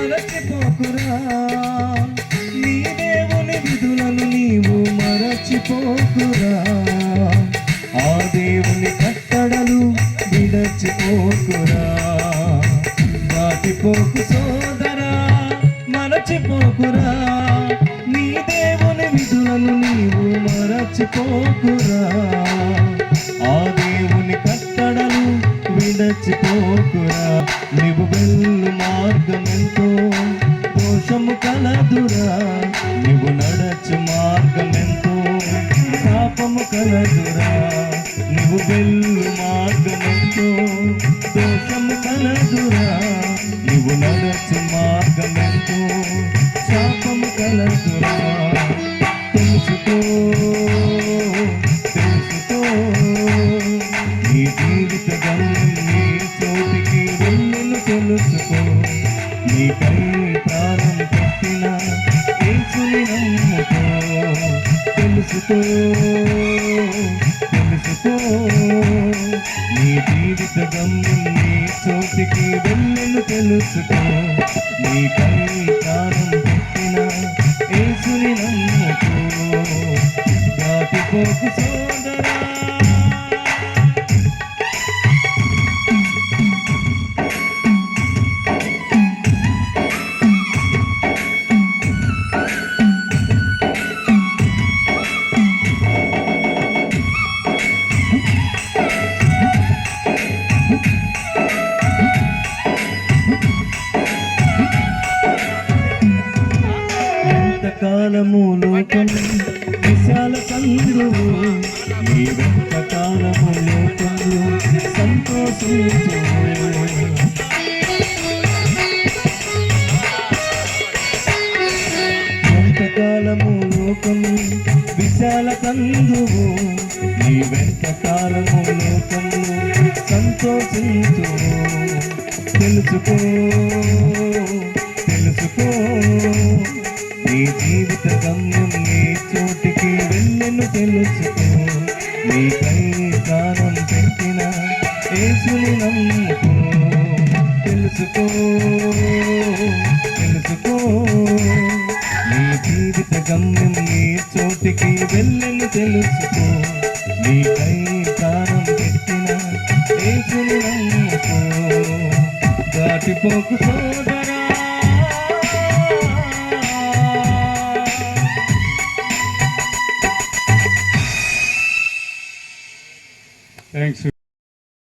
మరచిపోకురా నీ దేవుని విధులను నీవు మరచిపోకురా ఆ దేవుని కట్టడలు విడచిపోకురా దాటిపోకు సోదరా మరచిపోకురా నీ దేవుని విధులను నీవు మరచిపోకురా ఆ దేవుని కట్టడలు విడచిపోకురా నీవు వెళ్ళు మార్గమెంతో దోషము కలదురా నీవు నడచు మార్గమెంతో పాపము కలదురా నీవు వెళ్ళు మార్గమెంతో దోషము కలదురా నీవు నడచు మార్గమెంతో శాపము కలదురా తెలుసుకో తెలుసుకో నీ జీవిత గమ్యం నీ చోటికి వెళ్ళను తెలుసుకో నీకై ప్రాణం పెట్టిన యేసుని నమ్ముకో తెలుసుకో తెలుసుకో నీ జీవిత గమ్యం నీ చోటికి వెళ్ళను తెలుసుకో నీకై ప్రాణం పెట్టిన యేసుని నమ్ముకో దాటిపోకు సోదరా కాలము లోకం విశాల సంద్రువు నీ వెంట కాలము లోకంలో సంతోషించు ఎంతకాలము లోకం విశాల సంద్రువు నీ వెంట కాలము లోకంలో సంతోషించు తెలుసుకో తెలుసుకో నీ జీవిత గమ్యం నీ చోటికి వెళ్ళను తెలుసుకో నీకై ప్రాణం పెట్టిన యేసుని నమ్ముకో తెలుసుకో తెలుసుకో నీ జీవిత గమ్యం నీ చోటికి వెళ్ళను తెలుసుకో నీకై ప్రాణం పెట్టిన యేసుని నమ్ముకో దాటిపోకు సోదరా